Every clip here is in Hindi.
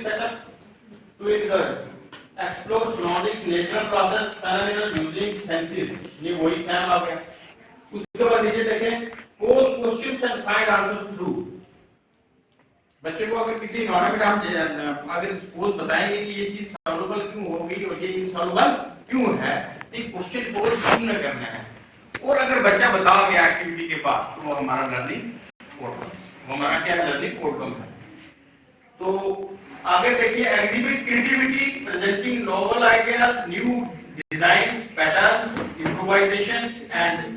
setup to explore surroundings, natural process, phenomenon using senses. ये वही सैम आ गया। उसके बाद नीचे देखें pose questions and find answers through। बच्चे को अगर किसी एनवायरनमेंट हम अगर सपोज बताएंगे कि ये चीज सॉल्वेबल क्यों होगी और ये इनसॉल्वेबल क्यों है, तो क्वेश्चन पोज क्यों करना है, और अगर बच्चा बता गया एक्टिविटी के बाद तो वो हमारा लर्निंग आउटकम, वो हमारा क्या लर्निंग आउटकम है। तो आगे देखिए exhibit creativity, presenting novel ideas, new designs, patterns, improvisations and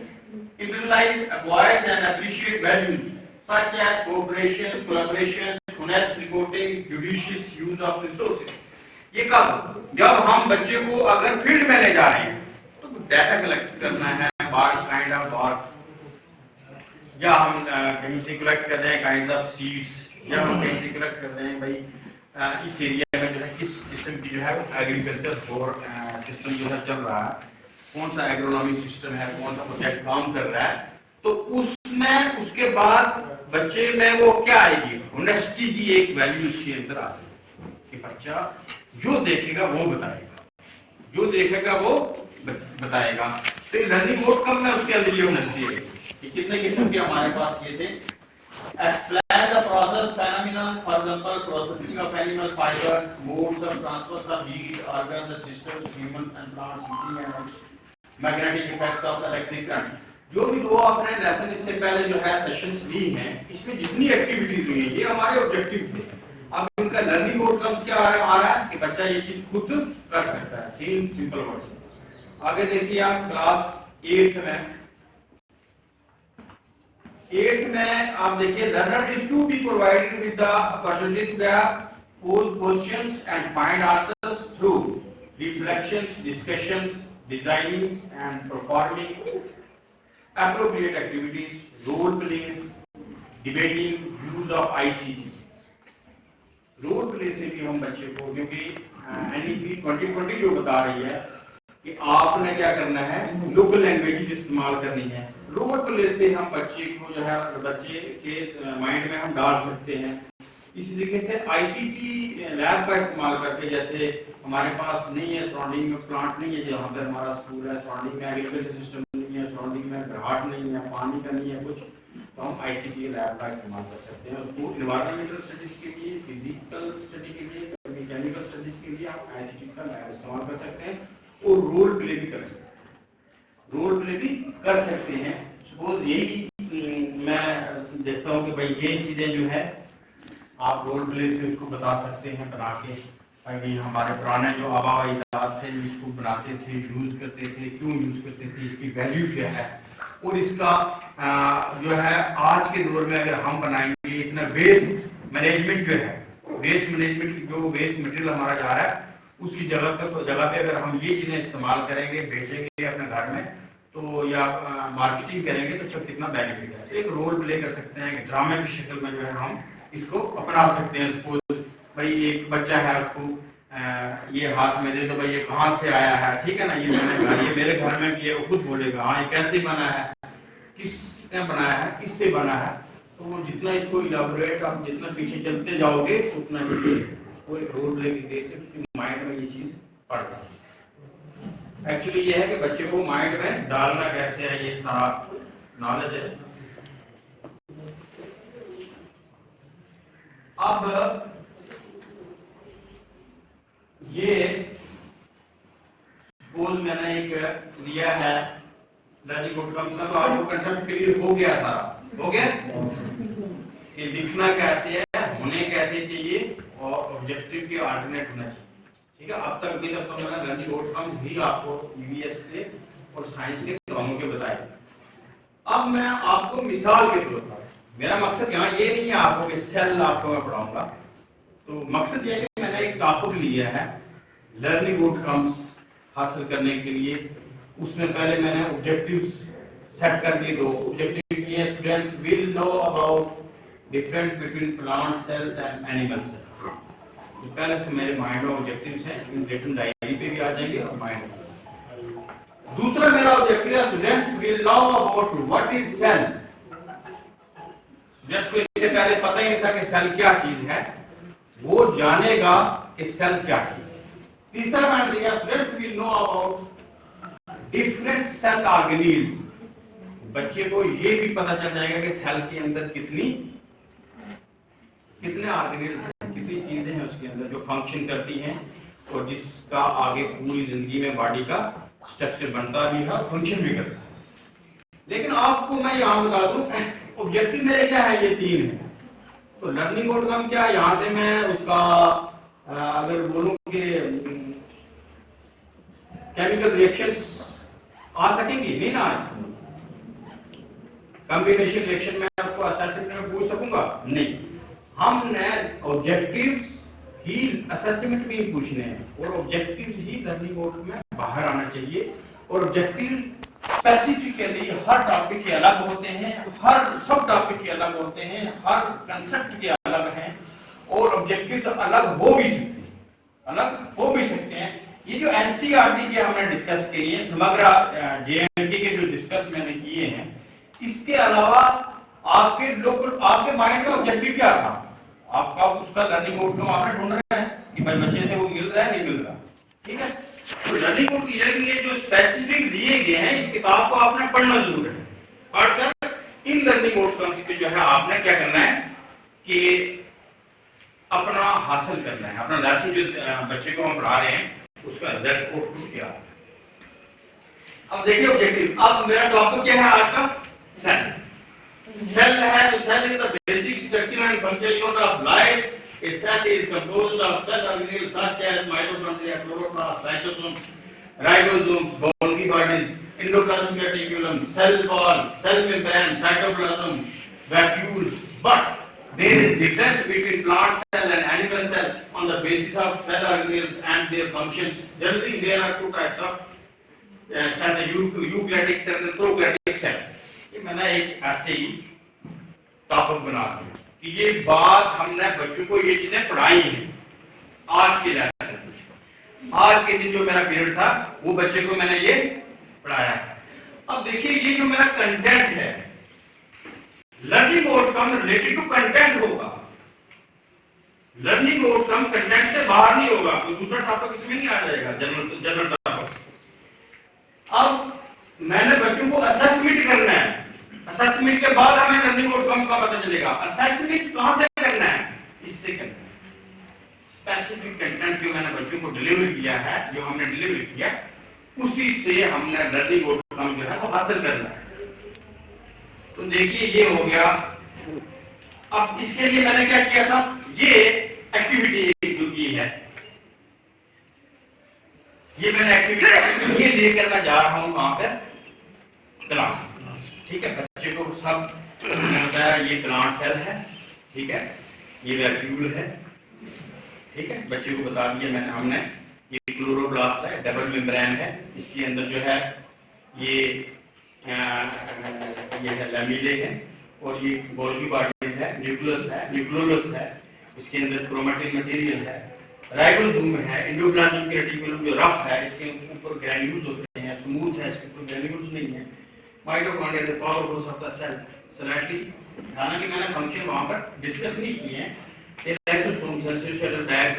internalize, acquire and appreciate values such as cooperation, collaboration, honest reporting, judicious use of resources। ये कब, जब हम बच्चे को अगर फील्ड में ले जा रहे हैं तो डाटा कलेक्ट करना है, बार्स काइंड ऑफ बार्स, या हम कहीं से कलेक्ट कर रहे हैं काइंड ऑफ सीड्स, या हम कहीं से कलेक्ट कर रहे हैं भाई इस एरिया में जो है किस किस्म की जो है एग्रीकल्चर फॉर सिस्टम जो है चल रहा है, कौन सा एग्रोनॉमी सिस्टम है, कौन सा प्रोजेक्ट काम कर रहा है, तो उसमें उसके बाद बच्चे में वो क्या आएगी, ऑनेस्टी की एक वैल्यू उसके अंदर आ जाएगी कि बच्चा जो देखेगा वो बताएगा, जो देखेगा वो बताएगा। तो लर्निंग आउटकम में उसके अंदर ये ऑनेस्टी है कि कितने किस्म के हमारे पास ये थे। Explain the process phenomenon, for example, processing of animal fibers, modes of transfer of heat, organ systems, human and plant heating and magnetic effects of electric current. जो भी दो आपने लेसन इससे पहले जो है सेशंस ली हैं, इसमें जितनी एक्टिविटीज हुई हैं ये हमारे ऑब्जेक्टिव थे। अब इनका लर्निंग आउटकम्स क्या आ रहा है कि बच्चा ये चीज खुद कर सकता है, सेम सिंपल वर्ड्स। आगे देखिए आप क्लास 8 में आप देखिए learner is to be provided with the opportunity to pose questions and find answers through reflections, discussions, designing and performing appropriate activities, role plays, debating, use of ICT। Role play से भी हम बच्चे को, क्योंकि NEP 2020 जो बता रही है कि आपने क्या करना है, लोकल लैंग्वेज इस्तेमाल करनी है। रोल प्ले से हम बच्चे को जो है बच्चे के माइंड में हम डाल सकते हैं। इसी तरीके से ICT लैब का इस्तेमाल करके, जैसे हमारे पास नहीं है सराउंडिंग में प्लांट नहीं है जहाँ पर हमारा स्कूल है, सराउंडिंग में एग्रीकल्चर सिस्टम नहीं है, सराउंडिंग में घाट नहीं है, पानी का नहीं है कुछ, तो हम ICT लैब का इस्तेमाल कर सकते हैं। उसको एनवायरमेंटल स्टडीज के लिए, फिजिकल स्टडी के लिए, मैकेनिकल स्टडीज के लिए आप ICT का लैब इस्तेमाल कर सकते हैं और रोल प्ले भी कर सकते हैं, रोल प्ले भी कर सकते हैं। सपोज यही मैं देखता हूँ कि भाई ये चीजें जो है आप रोल प्ले से उसको बता सकते हैं, बना के भाई हमारे पुराने जो आबा अजदाद थे इसको बनाते थे, यूज करते थे, क्यों यूज करते थे, इसकी वैल्यू क्या है, और इसका जो है आज के दौर में अगर हम बनाएंगे इतना वेस्ट मैनेजमेंट जो है, वेस्ट मैनेजमेंट जो वेस्ट मटेरियल हमारा जा रहा है उसकी जगह पे अगर हम ये चीजें इस्तेमाल करेंगे, बेचेंगे अपने घर में तो या मार्केटिंग करेंगे तो सब कितना बेनिफिट है। तो एक रोल प्ले कर सकते हैं, ड्रामे की शक्ल में जो है हम इसको अपना सकते हैं। सपोज भाई एक बच्चा है, उसको ये हाथ में दे दो, भाई ये कहाँ से आया है, ठीक है ना, ये मैंने ये मेरे घर में भी है, वो खुद बोलेगा हाँ ये कैसे बना है, किसने बनाया है, किससे बना है। तो वो जितना इसको इलाबोरेट आप जितना पीछे चलते जाओगे उतना ही उसको एक रोल प्ले की से उसके माइंड में ये चीज पड़ जाती है। एक्चुअली ये है कि बच्चे को माइंड में डालना कैसे है, ये सारा नॉलेज है। अब ये सपोज मैंने एक लिया है लर्निंग आउटकम्स का, तो आपको कंसेप्ट क्लियर हो गया, सारा हो गया कि लिखना कैसे है, होने कैसे चाहिए और ऑब्जेक्टिव के अल्टरनेट होना चाहिए, ठीक है। अब तक मैंने लर्निंग आउटकम्स भी आपको EVS के और साइंस के दोनों के बताए। अब मैं आपको मिसाल के तौर पर, मेरा मकसद यहाँ ये नहीं है आपको कि सेल आपको मैं पढ़ाऊंगा, तो मकसद ये है कि मैंने एक टॉपिक लिया है लर्निंग आउटकम्स हासिल करने के लिए। उसमें पहले मैंने ऑब्जेक्टिव्स सेट कर दिए, दो ऑब्जेक्टिव ये students will know about difference between plant cells and animal cells. तो पहले से मेरे माइंड में ऑब्जेक्टिव्स हैं, इन रिटन डायरी पे भी आ जाएंगे और माइंड में। दूसरा मेरा ऑब्जेक्टिव है students will know about what is cell. Students को इससे पहले पता ही नहीं था कि सेल क्या चीज है, वो जानेगा कि सेल क्या है। तीसरा मैंने दिया students will know about different cell organelles. बच्चे को ये भी पता चल जाएगा कि सेल के अंदर कितने ऑर्गेनेल्स हैं, कितनी चीजें हैं उसके अंदर जो फंक्शन करती हैं और जिसका आगे पूरी जिंदगी में बॉडी का स्ट्रक्चर बनता भी है और फंक्शन भी करता है। लेकिन आपको मैं यहाँ बता दूं ऑब्जेक्टिव मेरे क्या है, ये 3 है। तो लर्निंग आउटकम क्या, यहाँ से मैं उसका अगर बोलूं कि केमिकल रिएक्शंस आ सकेंगी, नहीं ना आ सकेंगी। कॉम्बिनेशन रिएक्शन में आपको असेसमेंट में पूछ सकूंगा, नहीं। हमने ऑब्जेक्टिव्स ही असेसमेंट में ही पूछने हैं और ऑब्जेक्टिव्स ही लर्निंग आउटकम में बाहर आना चाहिए। और ऑब्जेक्टिव स्पेसिफिकली हर टॉपिक के अलग होते हैं, हर सब टॉपिक के अलग होते हैं, हर कंसेप्ट के अलग हैं और ऑब्जेक्टिव्स अलग हो भी सकते हैं। ये जो एनसीईआरटी के हमने डिस्कस किए, समग्र जेएनटी के जो डिस्कस मैंने किए हैं, इसके अलावा आपके माइंड में ऑब्जेक्टिव क्या था, आपका उसका लर्निंग आउटकम आपने ढूंढ रहे हैं कि भाई बच्चे से वो मिल रहा है नहीं मिल रहा, ठीक है। तो लर्निंग आउटकम के लिए जो स्पेसिफिक दिए गए हैं इस किताब को आपने पढ़ना जरूर है। पढ़कर इन लर्निंग आउटकम्स पे जो है आपने क्या करना है कि अपना हासिल करना है, अपना लेसन जो बच्चे को हम पढ़ा रहे हैं उसका रिजल्ट आउटपुट क्या। अब देखिए ऑब्जेक्टिव, अब मेरा टॉपिक क्या है आज का, सेल है। तो cell is the basic structure and function unit of life. A cell is composed of cell organelles such as mitochondria, chloroplast, lysosomes, ribosomes, Golgi bodies, endoplasmic reticulum, cell wall, cell membrane, cytoplasm, vacuoles. But there is difference between plant cell and animal cell on the basis of cell organelles and their functions. Generally, there are 2 types of cells: eukaryotic cells and prokaryotic cells. ये मैंने एक ऐसे ही टॉपिक बना दिया कि ये बात हमने बच्चों को ये चीजें पढ़ाई हैं आज के लेसन में। आज के दिन जो मेरा पीरियड था वो बच्चे को मैंने ये पढ़ाया है। अब देखिए ये जो मेरा कंटेंट है, learning outcome related to content होगा। लर्निंग आउटकम कंटेंट से बाहर नहीं होगा, कोई दूसरा टॉपिक इसमें नहीं आ जाएगा, जनरल टॉपिक। अब मैंने बच्चों को असेसमेंट करना है, असेसमेंट के बाद हमें लर्निंग आउटकम का पता चलेगा। असेसमेंट कहां से करना है, इससे करना है। स्पेसिफिक कंटेंट जो मैंने बच्चों को डिलीवर किया है, जो हमने डिलीवर किया, उसी से हमने लर्निंग आउटकम जो है वो हासिल करना है। तो देखिए ये हो गया। अब इसके लिए मैंने क्या किया था, ये एक्टिविटी जो की है, ये मैंने एक्टिविटी ये लेकर मैं जा रहा हूं वहां पर क्लास, ठीक है। बच्चे को सब बताया ये प्लांट सेल है, ठीक है, ये वैक्यूल है, ठीक है। बच्चे को बता दिया मैंने हमने ये क्लोरोप्लास्ट है, डबल मेम्ब्रेन है, इसके अंदर जो है ये है लैमेले है और ये गोल्गी बॉडीज है, न्यूक्लियोलस है, इसके अंदर क्रोमैटिन मटेरियल है, राइबोसोम है, एंडोप्लाज्मिक रेटिकुलम जो रफ है इसके ऊपर ग्रैन्यूल्स होते हैं, स्मूथ है इसके ऊपर ग्रैन्यूल्स नहीं है। Mitochondria the power house of the cell slightly, हालांकि मैंने फंक्शन वहां पर डिस्कस नहीं किए हैं, लाइसोसोम सेल डायस,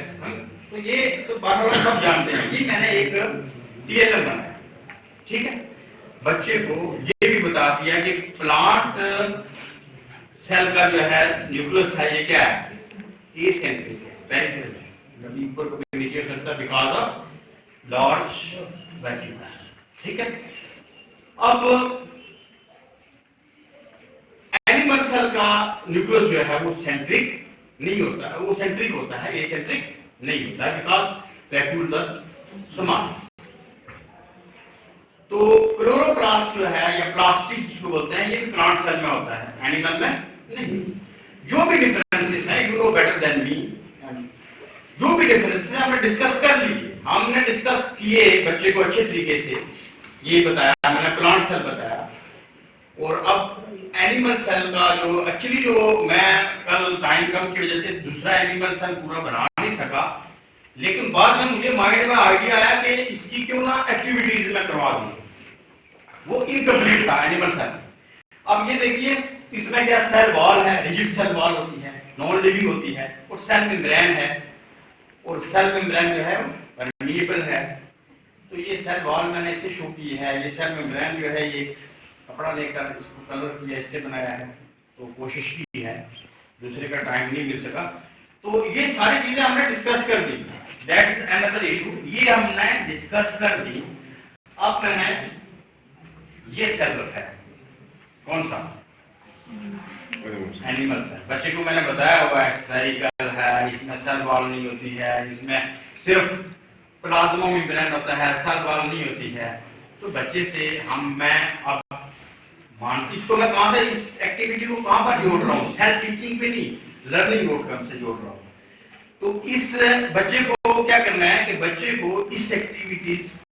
तो ये तो बार-बार सब जानते हैं। ये मैंने एक डीएलएम बनाया, ठीक है। बच्चे को ये भी बता दिया कि प्लांट सेल का जो है न्यूक्लियस है ये क्या है, एसेंट्रिक है, पेरिफेरल है, कभी ऊपर कभी नीचे हो सकता है बिकॉज ऑफ लार्ज वैक्यूल्स, ठीक है। अब एनिमल सेल का न्यूक्लियस जो है वो सेंट्रिक नहीं होता है, वो सेंट्रिक होता है, एसेंट्रिक नहीं होता है, बिकॉज वैक्यूल्स आर स्मॉल। तो क्लोरोप्लास्ट जो है या प्लास्टिक जिसको बोलते हैं, ये भी प्लांट सेल में होता है, एनिमल में नहीं। जो भी डिफरेंसेस है you know better than me, जो भी डिफरेंसेस है हमने डिस्कस कर लिए, हमने डिस्कस किए बच्चे को अच्छे तरीके से। ये बताया मैंने, प्लांट सेल बताया, और अब एनिमल सेल का जो एक्चुअली जो मैं कल टाइम कम की वजह से दूसरा एनिमल सेल पूरा बना नहीं सका, लेकिन बाद में मुझे माइंड में आइडिया आया कि इसकी क्यों ना एक्टिविटीज में करवा दूं, वो इनकम्प्लीट था एनिमल सेल। अब ये देखिए इसमें क्या सेल वॉल है, रिजिड सेल वॉल होती है, नॉन लिविंग होती है, और सेल मेम्ब्रेन है, और सेल मेम्ब्रेन जो है परमिएबल है। तो ये सेल वॉल मैंने इसे शो की है, ये सेल मेम्ब्रेन जो है ये कपड़ा लेकर इसको कलर किया, इससे बनाया है, तो कोशिश की है, दूसरे का टाइम नहीं मिल सका। तो ये सारी चीजें हमने डिस्कस कर दी, दैट इज अनदर इशू, ये हमने डिस्कस कर दी। अब मैंने ये सेल रखा है, कौन सा? Animal cell. बच्चे को मैंने बताया हुआ है स्फेरिकल है, इसमें सेल वॉल नहीं होती है, इसमें सिर्फ प्लाज्मा मेम्ब्रेन होता है, सेल वॉल नहीं होती है। तो बच्चे से मैं अब इसको मैं कहां से, इस एक्टिविटी को कहां पर जोड़ रहा हूँ? सेल्फ टीचिंग पे नहीं, लर्निंग आउटकम से जोड़ रहा हूँ। तो इस बच्चे को क्या करना है कि बच्चे को इस एक्टिविटीज